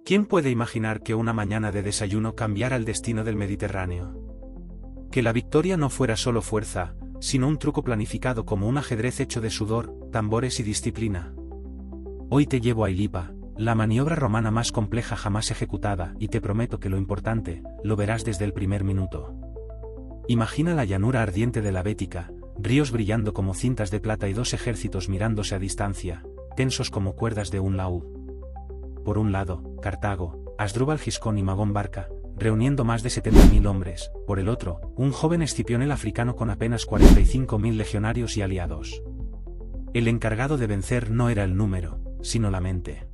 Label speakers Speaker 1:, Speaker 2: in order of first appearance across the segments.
Speaker 1: ¿Quién puede imaginar que una mañana de desayuno cambiara el destino del Mediterráneo? Que la victoria no fuera solo fuerza, sino un truco planificado como un ajedrez hecho de sudor, tambores y disciplina. Hoy te llevo a Ilipa, la maniobra romana más compleja jamás ejecutada, y te prometo que lo importante, lo verás desde el primer minuto. Imagina la llanura ardiente de la Bética, ríos brillando como cintas de plata y dos ejércitos mirándose a distancia, tensos como cuerdas de un laúd. Por un lado, Cartago, Asdrúbal Giscón y Magón Barca, reuniendo más de 70.000 hombres; por el otro, un joven Escipión el africano con apenas 45.000 legionarios y aliados. El encargado de vencer no era el número, sino la mente.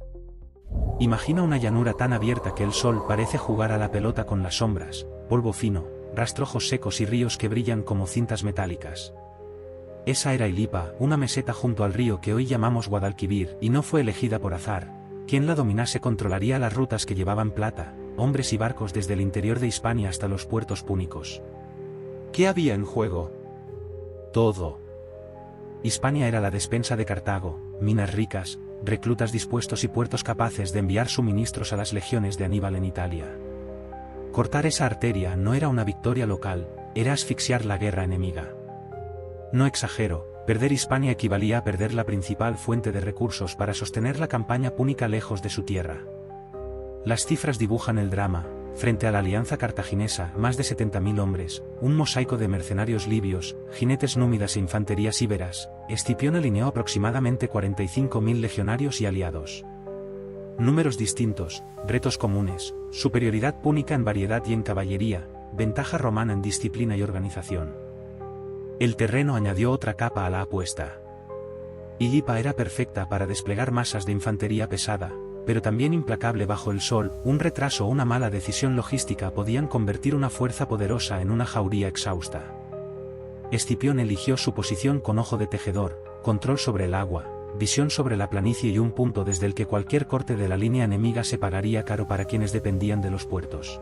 Speaker 1: Imagina una llanura tan abierta que el sol parece jugar a la pelota con las sombras, polvo fino, rastrojos secos y ríos que brillan como cintas metálicas. Esa era Ilipa, una meseta junto al río que hoy llamamos Guadalquivir, y no fue elegida por azar. Quien la dominase controlaría las rutas que llevaban plata, hombres y barcos desde el interior de Hispania hasta los puertos púnicos. ¿Qué había en juego? Todo. Hispania era la despensa de Cartago, minas ricas, reclutas dispuestos y puertos capaces de enviar suministros a las legiones de Aníbal en Italia. Cortar esa arteria no era una victoria local, era asfixiar la guerra enemiga. No exagero, perder Hispania equivalía a perder la principal fuente de recursos para sostener la campaña púnica lejos de su tierra. Las cifras dibujan el drama. Frente a la alianza cartaginesa, más de 70.000 hombres, un mosaico de mercenarios libios, jinetes númidas e infanterías íberas, Escipión alineó aproximadamente 45.000 legionarios y aliados. Números distintos, retos comunes, superioridad púnica en variedad y en caballería, ventaja romana en disciplina y organización. El terreno añadió otra capa a la apuesta. Ilipa era perfecta para desplegar masas de infantería pesada, pero también implacable bajo el sol. Un retraso o una mala decisión logística podían convertir una fuerza poderosa en una jauría exhausta. Escipión eligió su posición con ojo de tejedor, control sobre el agua, visión sobre la planicie y un punto desde el que cualquier corte de la línea enemiga se pagaría caro para quienes dependían de los puertos.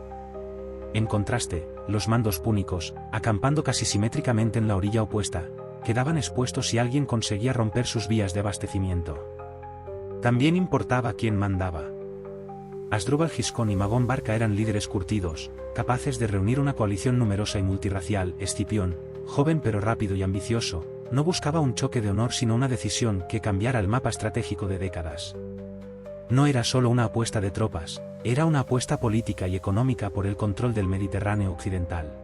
Speaker 1: En contraste, los mandos púnicos, acampando casi simétricamente en la orilla opuesta, quedaban expuestos si alguien conseguía romper sus vías de abastecimiento. También importaba quién mandaba. Asdrúbal Giscón y Magón Barca eran líderes curtidos, capaces de reunir una coalición numerosa y multirracial. Escipión, joven pero rápido y ambicioso, no buscaba un choque de honor sino una decisión que cambiara el mapa estratégico de décadas. No era solo una apuesta de tropas, era una apuesta política y económica por el control del Mediterráneo occidental.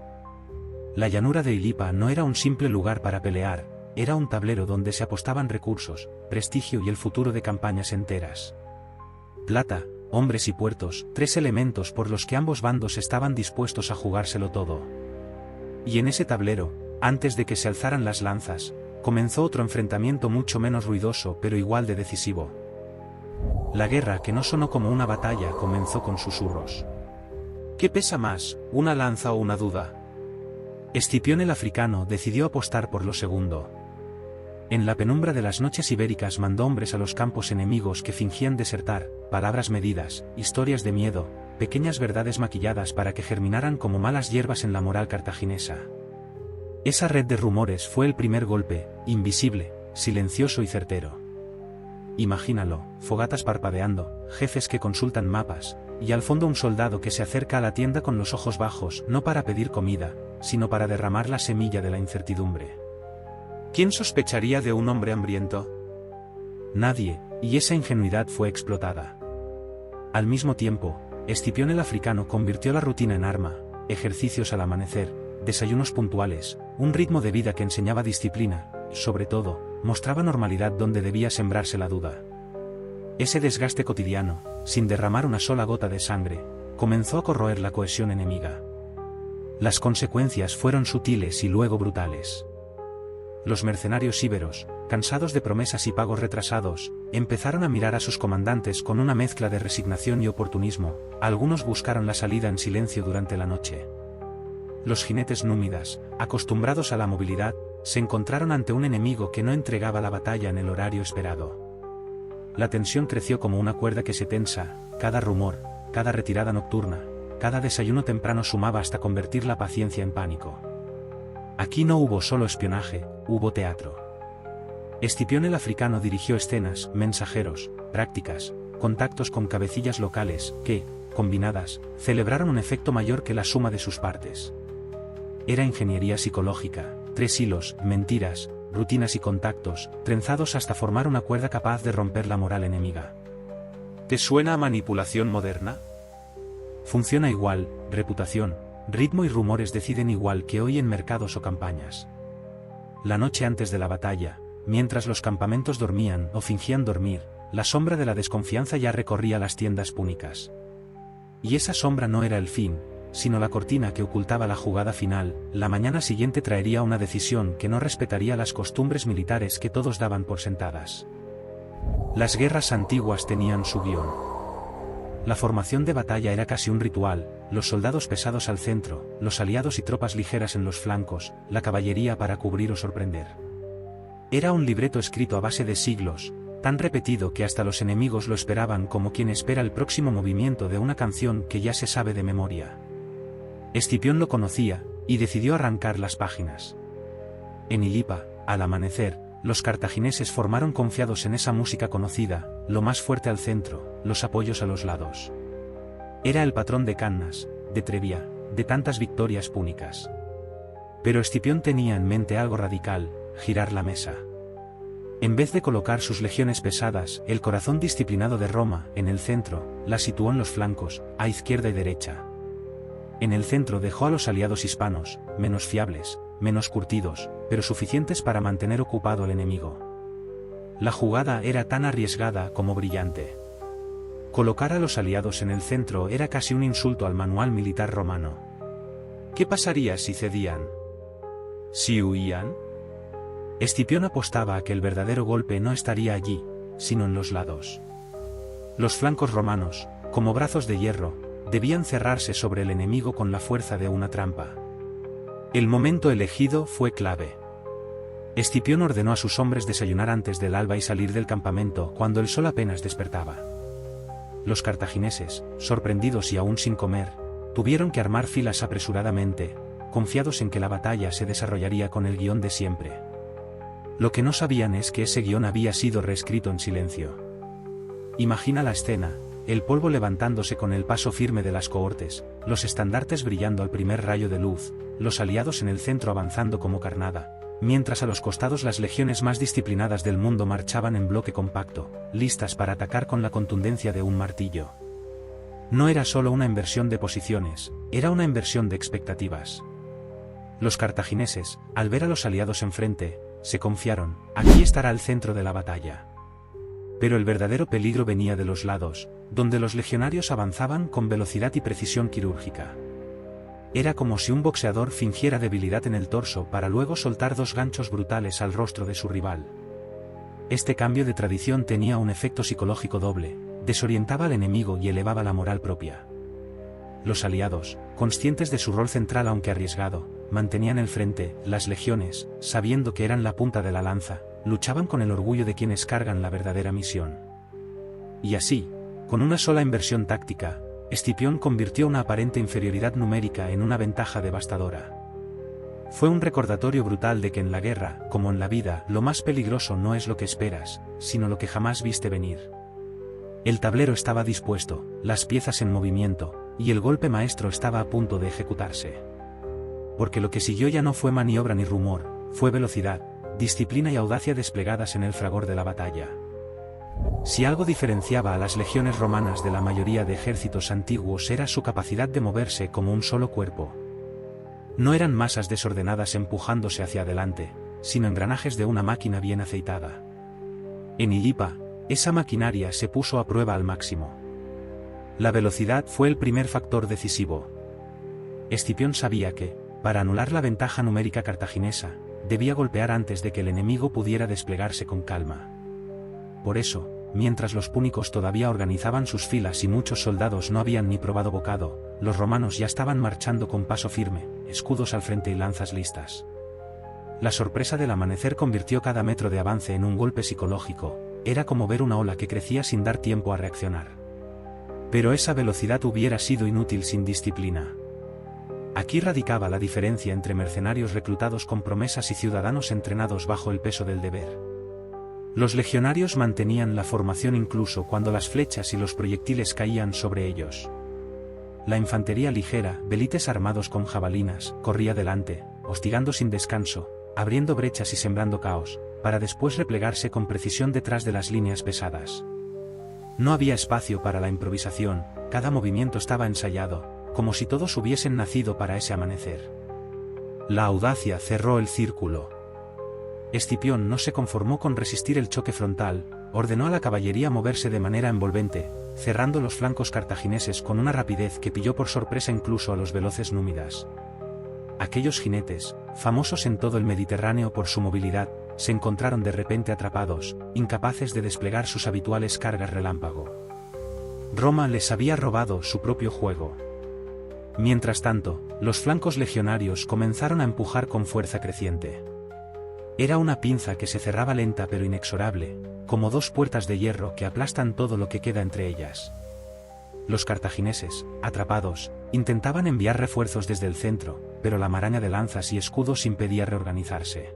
Speaker 1: La llanura de Ilipa no era un simple lugar para pelear, era un tablero donde se apostaban recursos, prestigio y el futuro de campañas enteras. Plata, hombres y puertos, tres elementos por los que ambos bandos estaban dispuestos a jugárselo todo. Y en ese tablero, antes de que se alzaran las lanzas, comenzó otro enfrentamiento mucho menos ruidoso pero igual de decisivo. La guerra, que no sonó como una batalla, comenzó con susurros. ¿Qué pesa más, una lanza o una duda? Escipión el africano decidió apostar por lo segundo. En la penumbra de las noches ibéricas mandó hombres a los campos enemigos que fingían desertar, palabras medidas, historias de miedo, pequeñas verdades maquilladas para que germinaran como malas hierbas en la moral cartaginesa. Esa red de rumores fue el primer golpe, invisible, silencioso y certero. Imagínalo, fogatas parpadeando, jefes que consultan mapas, y al fondo un soldado que se acerca a la tienda con los ojos bajos, no para pedir comida, sino para derramar la semilla de la incertidumbre. ¿Quién sospecharía de un hombre hambriento? Nadie, y esa ingenuidad fue explotada. Al mismo tiempo, Escipión el africano convirtió la rutina en arma, ejercicios al amanecer, desayunos puntuales, un ritmo de vida que enseñaba disciplina, y sobre todo, mostraba normalidad donde debía sembrarse la duda. Ese desgaste cotidiano, sin derramar una sola gota de sangre, comenzó a corroer la cohesión enemiga. Las consecuencias fueron sutiles y luego brutales. Los mercenarios íberos, cansados de promesas y pagos retrasados, empezaron a mirar a sus comandantes con una mezcla de resignación y oportunismo. Algunos buscaron la salida en silencio durante la noche. Los jinetes númidas, acostumbrados a la movilidad, se encontraron ante un enemigo que no entregaba la batalla en el horario esperado. La tensión creció como una cuerda que se tensa, cada rumor, cada retirada nocturna, cada desayuno temprano sumaba hasta convertir la paciencia en pánico. Aquí no hubo solo espionaje, hubo teatro. Escipión el africano dirigió escenas, mensajeros, prácticas, contactos con cabecillas locales, que, combinadas, celebraron un efecto mayor que la suma de sus partes. Era ingeniería psicológica, 3 hilos, mentiras, rutinas y contactos, trenzados hasta formar una cuerda capaz de romper la moral enemiga. ¿Te suena a manipulación moderna? Funciona igual, reputación, ritmo y rumores deciden igual que hoy en mercados o campañas. La noche antes de la batalla, mientras los campamentos dormían o fingían dormir, la sombra de la desconfianza ya recorría las tiendas púnicas. Y esa sombra no era el fin, sino la cortina que ocultaba la jugada final. La mañana siguiente traería una decisión que no respetaría las costumbres militares que todos daban por sentadas. Las guerras antiguas tenían su guión. La formación de batalla era casi un ritual, los soldados pesados al centro, los aliados y tropas ligeras en los flancos, la caballería para cubrir o sorprender. Era un libreto escrito a base de siglos, tan repetido que hasta los enemigos lo esperaban como quien espera el próximo movimiento de una canción que ya se sabe de memoria. Escipión lo conocía, y decidió arrancar las páginas. En Ilipa, al amanecer, los cartagineses formaron confiados en esa música conocida, lo más fuerte al centro, los apoyos a los lados. Era el patrón de Cannas, de Trevia, de tantas victorias púnicas. Pero Escipión tenía en mente algo radical: girar la mesa. En vez de colocar sus legiones pesadas, el corazón disciplinado de Roma, en el centro, las situó en los flancos, a izquierda y derecha. En el centro dejó a los aliados hispanos, menos fiables, menos curtidos, pero suficientes para mantener ocupado al enemigo. La jugada era tan arriesgada como brillante. Colocar a los aliados en el centro era casi un insulto al manual militar romano. ¿Qué pasaría si cedían? ¿Si huían? Escipión apostaba a que el verdadero golpe no estaría allí, sino en los lados. Los flancos romanos, como brazos de hierro, debían cerrarse sobre el enemigo con la fuerza de una trampa. El momento elegido fue clave. Escipión ordenó a sus hombres desayunar antes del alba y salir del campamento cuando el sol apenas despertaba. Los cartagineses, sorprendidos y aún sin comer, tuvieron que armar filas apresuradamente, confiados en que la batalla se desarrollaría con el guión de siempre. Lo que no sabían es que ese guión había sido reescrito en silencio. Imagina la escena: el polvo levantándose con el paso firme de las cohortes, los estandartes brillando al primer rayo de luz, los aliados en el centro avanzando como carnada, mientras a los costados las legiones más disciplinadas del mundo marchaban en bloque compacto, listas para atacar con la contundencia de un martillo. No era solo una inversión de posiciones, era una inversión de expectativas. Los cartagineses, al ver a los aliados enfrente, se confiaron: aquí estará el centro de la batalla. Pero el verdadero peligro venía de los lados, donde los legionarios avanzaban con velocidad y precisión quirúrgica. Era como si un boxeador fingiera debilidad en el torso para luego soltar 2 ganchos brutales al rostro de su rival. Este cambio de tradición tenía un efecto psicológico doble: desorientaba al enemigo y elevaba la moral propia. Los aliados, conscientes de su rol central aunque arriesgado, mantenían el frente. Las legiones, sabiendo que eran la punta de la lanza, luchaban con el orgullo de quienes cargan la verdadera misión. Y así, con una sola inversión táctica, Escipión convirtió una aparente inferioridad numérica en una ventaja devastadora. Fue un recordatorio brutal de que en la guerra, como en la vida, lo más peligroso no es lo que esperas, sino lo que jamás viste venir. El tablero estaba dispuesto, las piezas en movimiento, y el golpe maestro estaba a punto de ejecutarse. Porque lo que siguió ya no fue maniobra ni rumor, fue velocidad, disciplina y audacia desplegadas en el fragor de la batalla. Si algo diferenciaba a las legiones romanas de la mayoría de ejércitos antiguos era su capacidad de moverse como un solo cuerpo. No eran masas desordenadas empujándose hacia adelante, sino engranajes de una máquina bien aceitada. En Ilipa, esa maquinaria se puso a prueba al máximo. La velocidad fue el primer factor decisivo. Escipión sabía que, para anular la ventaja numérica cartaginesa, debía golpear antes de que el enemigo pudiera desplegarse con calma. Por eso, mientras los púnicos todavía organizaban sus filas y muchos soldados no habían ni probado bocado, los romanos ya estaban marchando con paso firme, escudos al frente y lanzas listas. La sorpresa del amanecer convirtió cada metro de avance en un golpe psicológico. Era como ver una ola que crecía sin dar tiempo a reaccionar. Pero esa velocidad hubiera sido inútil sin disciplina. Aquí radicaba la diferencia entre mercenarios reclutados con promesas y ciudadanos entrenados bajo el peso del deber. Los legionarios mantenían la formación incluso cuando las flechas y los proyectiles caían sobre ellos. La infantería ligera, velites armados con jabalinas, corría delante, hostigando sin descanso, abriendo brechas y sembrando caos, para después replegarse con precisión detrás de las líneas pesadas. No había espacio para la improvisación, cada movimiento estaba ensayado, como si todos hubiesen nacido para ese amanecer. La audacia cerró el círculo. Escipión no se conformó con resistir el choque frontal, ordenó a la caballería moverse de manera envolvente, cerrando los flancos cartagineses con una rapidez que pilló por sorpresa incluso a los veloces númidas. Aquellos jinetes, famosos en todo el Mediterráneo por su movilidad, se encontraron de repente atrapados, incapaces de desplegar sus habituales cargas relámpago. Roma les había robado su propio juego. Mientras tanto, los flancos legionarios comenzaron a empujar con fuerza creciente. Era una pinza que se cerraba lenta pero inexorable, como dos puertas de hierro que aplastan todo lo que queda entre ellas. Los cartagineses, atrapados, intentaban enviar refuerzos desde el centro, pero la maraña de lanzas y escudos impedía reorganizarse.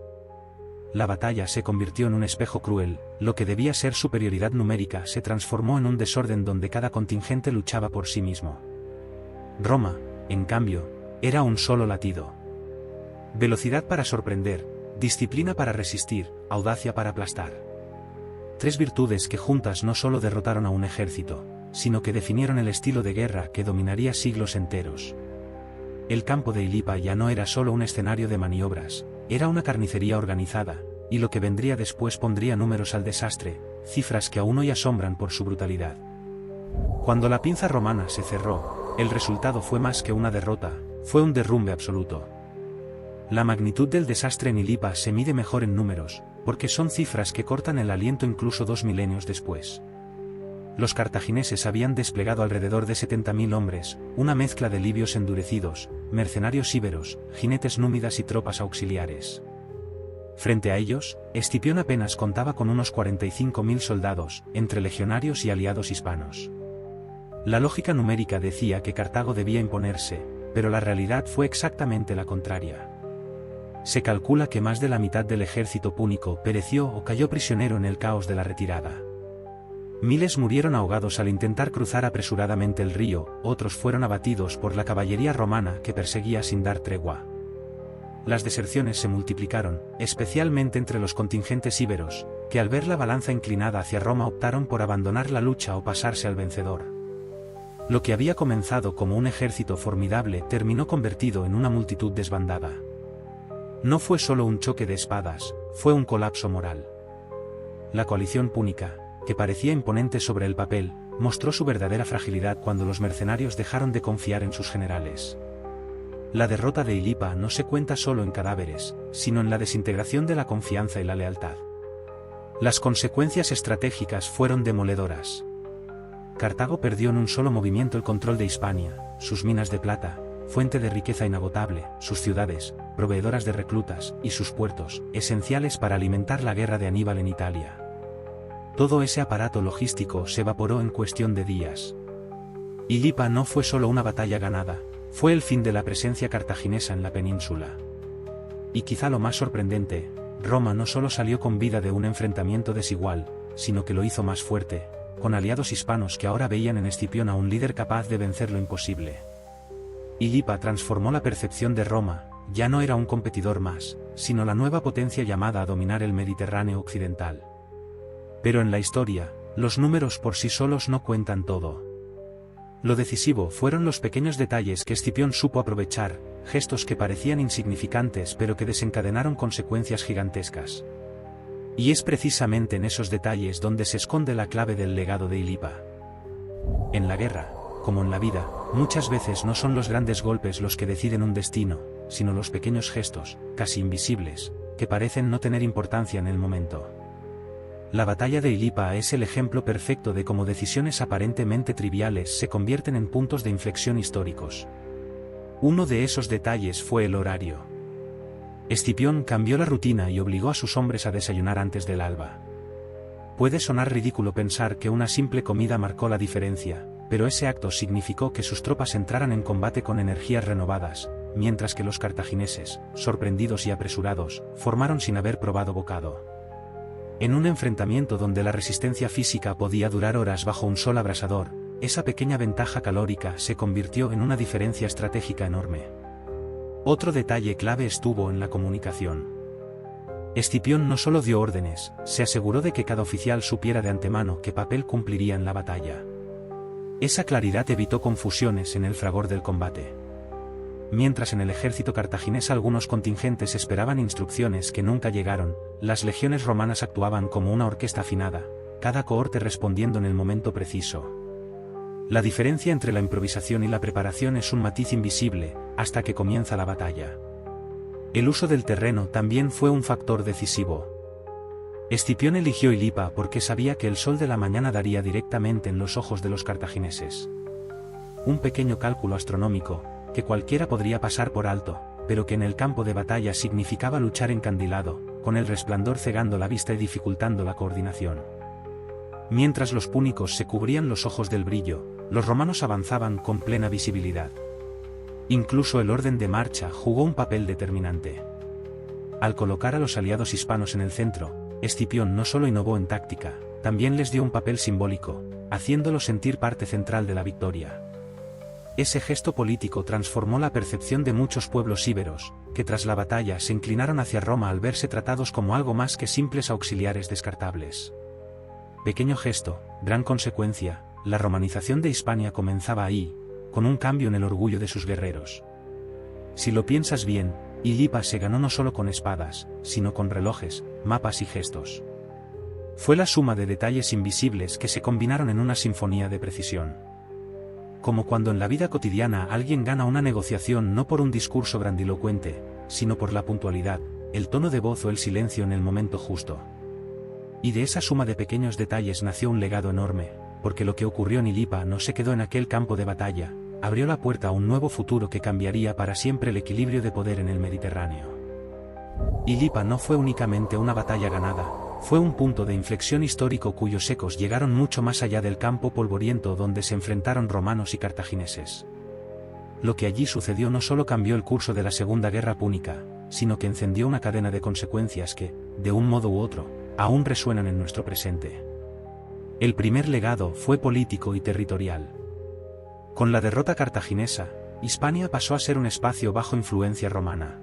Speaker 1: La batalla se convirtió en un espejo cruel, lo que debía ser superioridad numérica se transformó en un desorden donde cada contingente luchaba por sí mismo. Roma, en cambio, era un solo latido. Velocidad para sorprender, disciplina para resistir, audacia para aplastar. Tres virtudes que juntas no solo derrotaron a un ejército, sino que definieron el estilo de guerra que dominaría siglos enteros. El campo de Ilipa ya no era solo un escenario de maniobras, era una carnicería organizada, y lo que vendría después pondría números al desastre, cifras que aún hoy asombran por su brutalidad. Cuando la pinza romana se cerró, el resultado fue más que una derrota, fue un derrumbe absoluto. La magnitud del desastre en Ilipa se mide mejor en números, porque son cifras que cortan el aliento incluso 2 milenios después. Los cartagineses habían desplegado alrededor de 70.000 hombres, una mezcla de libios endurecidos, mercenarios íberos, jinetes númidas y tropas auxiliares. Frente a ellos, Escipión apenas contaba con unos 45.000 soldados, entre legionarios y aliados hispanos. La lógica numérica decía que Cartago debía imponerse, pero la realidad fue exactamente la contraria. Se calcula que más de la mitad del ejército púnico pereció o cayó prisionero en el caos de la retirada. Miles murieron ahogados al intentar cruzar apresuradamente el río, otros fueron abatidos por la caballería romana que perseguía sin dar tregua. Las deserciones se multiplicaron, especialmente entre los contingentes íberos, que al ver la balanza inclinada hacia Roma optaron por abandonar la lucha o pasarse al vencedor. Lo que había comenzado como un ejército formidable terminó convertido en una multitud desbandada. No fue solo un choque de espadas, fue un colapso moral. La coalición púnica, que parecía imponente sobre el papel, mostró su verdadera fragilidad cuando los mercenarios dejaron de confiar en sus generales. La derrota de Ilipa no se cuenta solo en cadáveres, sino en la desintegración de la confianza y la lealtad. Las consecuencias estratégicas fueron demoledoras. Cartago perdió en un solo movimiento el control de Hispania, sus minas de plata, fuente de riqueza inagotable, sus ciudades, proveedoras de reclutas, y sus puertos, esenciales para alimentar la guerra de Aníbal en Italia. Todo ese aparato logístico se evaporó en cuestión de días. Ilipa no fue solo una batalla ganada, fue el fin de la presencia cartaginesa en la península. Y quizá lo más sorprendente, Roma no solo salió con vida de un enfrentamiento desigual, sino que lo hizo más fuerte, con aliados hispanos que ahora veían en Escipión a un líder capaz de vencer lo imposible. Ilipa transformó la percepción de Roma, ya no era un competidor más, sino la nueva potencia llamada a dominar el Mediterráneo occidental. Pero en la historia, los números por sí solos no cuentan todo. Lo decisivo fueron los pequeños detalles que Escipión supo aprovechar, gestos que parecían insignificantes pero que desencadenaron consecuencias gigantescas. Y es precisamente en esos detalles donde se esconde la clave del legado de Ilipa. En la guerra, como en la vida, muchas veces no son los grandes golpes los que deciden un destino, sino los pequeños gestos, casi invisibles, que parecen no tener importancia en el momento. La batalla de Ilipa es el ejemplo perfecto de cómo decisiones aparentemente triviales se convierten en puntos de inflexión históricos. Uno de esos detalles fue el horario. Escipión cambió la rutina y obligó a sus hombres a desayunar antes del alba. Puede sonar ridículo pensar que una simple comida marcó la diferencia, pero ese acto significó que sus tropas entraran en combate con energías renovadas, mientras que los cartagineses, sorprendidos y apresurados, formaron sin haber probado bocado. En un enfrentamiento donde la resistencia física podía durar horas bajo un sol abrasador, esa pequeña ventaja calórica se convirtió en una diferencia estratégica enorme. Otro detalle clave estuvo en la comunicación. Escipión no solo dio órdenes, se aseguró de que cada oficial supiera de antemano qué papel cumpliría en la batalla. Esa claridad evitó confusiones en el fragor del combate. Mientras en el ejército cartaginés algunos contingentes esperaban instrucciones que nunca llegaron, las legiones romanas actuaban como una orquesta afinada, cada cohorte respondiendo en el momento preciso. La diferencia entre la improvisación y la preparación es un matiz invisible, hasta que comienza la batalla. El uso del terreno también fue un factor decisivo. Escipión eligió Ilipa porque sabía que el sol de la mañana daría directamente en los ojos de los cartagineses. Un pequeño cálculo astronómico, que cualquiera podría pasar por alto, pero que en el campo de batalla significaba luchar encandilado, con el resplandor cegando la vista y dificultando la coordinación. Mientras los púnicos se cubrían los ojos del brillo, los romanos avanzaban con plena visibilidad. Incluso el orden de marcha jugó un papel determinante. Al colocar a los aliados hispanos en el centro, Escipión no solo innovó en táctica, también les dio un papel simbólico, haciéndolos sentir parte central de la victoria. Ese gesto político transformó la percepción de muchos pueblos íberos, que tras la batalla se inclinaron hacia Roma al verse tratados como algo más que simples auxiliares descartables. Pequeño gesto, gran consecuencia, la romanización de Hispania comenzaba ahí, con un cambio en el orgullo de sus guerreros. Si lo piensas bien, Ilipa se ganó no solo con espadas, sino con relojes, mapas y gestos. Fue la suma de detalles invisibles que se combinaron en una sinfonía de precisión. Como cuando en la vida cotidiana alguien gana una negociación no por un discurso grandilocuente, sino por la puntualidad, el tono de voz o el silencio en el momento justo. Y de esa suma de pequeños detalles nació un legado enorme, porque lo que ocurrió en Ilipa no se quedó en aquel campo de batalla, abrió la puerta a un nuevo futuro que cambiaría para siempre el equilibrio de poder en el Mediterráneo. Ilipa no fue únicamente una batalla ganada, fue un punto de inflexión histórico cuyos ecos llegaron mucho más allá del campo polvoriento donde se enfrentaron romanos y cartagineses. Lo que allí sucedió no solo cambió el curso de la Segunda Guerra Púnica, sino que encendió una cadena de consecuencias que, de un modo u otro, aún resuenan en nuestro presente. El primer legado fue político y territorial. Con la derrota cartaginesa, Hispania pasó a ser un espacio bajo influencia romana.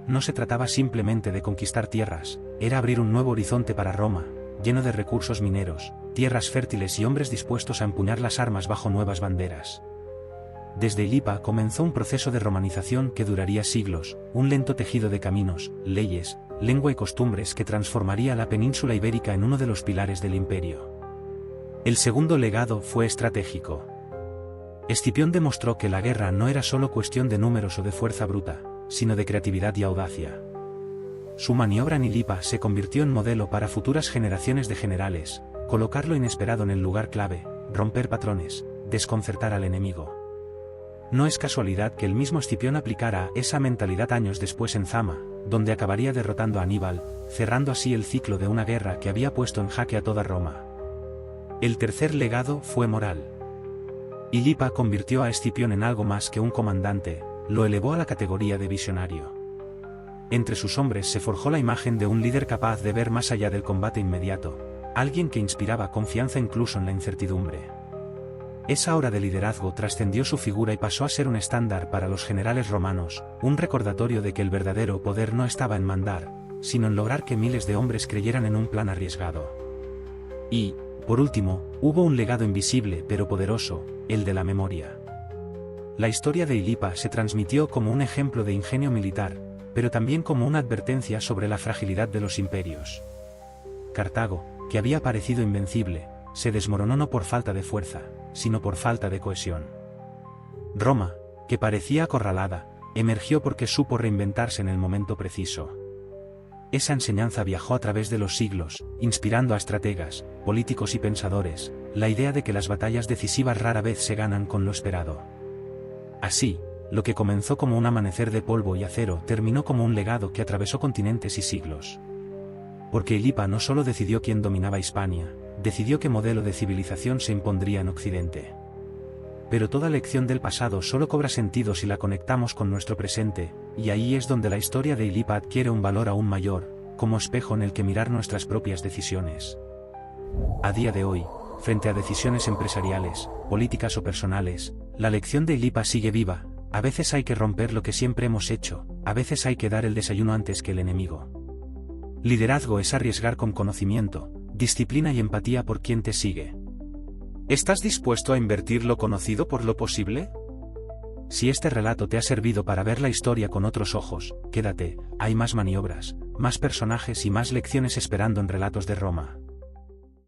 Speaker 1: No se trataba simplemente de conquistar tierras, era abrir un nuevo horizonte para Roma, lleno de recursos mineros, tierras fértiles y hombres dispuestos a empuñar las armas bajo nuevas banderas. Desde Ilipa comenzó un proceso de romanización que duraría siglos, un lento tejido de caminos, leyes, lengua y costumbres que transformaría la península ibérica en uno de los pilares del imperio. El segundo legado fue estratégico. Escipión demostró que la guerra no era solo cuestión de números o de fuerza bruta, sino de creatividad y audacia. Su maniobra en Ilipa se convirtió en modelo para futuras generaciones de generales, colocar lo inesperado en el lugar clave, romper patrones, desconcertar al enemigo. No es casualidad que el mismo Escipión aplicara esa mentalidad años después en Zama, donde acabaría derrotando a Aníbal, cerrando así el ciclo de una guerra que había puesto en jaque a toda Roma. El tercer legado fue moral. Ilipa convirtió a Escipión en algo más que un comandante, lo elevó a la categoría de visionario. Entre sus hombres se forjó la imagen de un líder capaz de ver más allá del combate inmediato, alguien que inspiraba confianza incluso en la incertidumbre. Esa hora de liderazgo trascendió su figura y pasó a ser un estándar para los generales romanos, un recordatorio de que el verdadero poder no estaba en mandar, sino en lograr que miles de hombres creyeran en un plan arriesgado. Y, por último, hubo un legado invisible pero poderoso, el de la memoria. La historia de Ilipa se transmitió como un ejemplo de ingenio militar, pero también como una advertencia sobre la fragilidad de los imperios. Cartago, que había parecido invencible, se desmoronó no por falta de fuerza, sino por falta de cohesión. Roma, que parecía acorralada, emergió porque supo reinventarse en el momento preciso. Esa enseñanza viajó a través de los siglos, inspirando a estrategas, políticos y pensadores, la idea de que las batallas decisivas rara vez se ganan con lo esperado. Así, lo que comenzó como un amanecer de polvo y acero terminó como un legado que atravesó continentes y siglos. Porque Ilipa no solo decidió quién dominaba Hispania, decidió qué modelo de civilización se impondría en Occidente. Pero toda lección del pasado solo cobra sentido si la conectamos con nuestro presente, y ahí es donde la historia de Ilipa adquiere un valor aún mayor, como espejo en el que mirar nuestras propias decisiones. A día de hoy, frente a decisiones empresariales, políticas o personales, la lección de Ilipa sigue viva. A veces hay que romper lo que siempre hemos hecho, a veces hay que dar el desayuno antes que el enemigo. Liderazgo es arriesgar con conocimiento, disciplina y empatía por quien te sigue. ¿Estás dispuesto a invertir lo conocido por lo posible? Si este relato te ha servido para ver la historia con otros ojos, quédate, hay más maniobras, más personajes y más lecciones esperando en Relatos de Roma.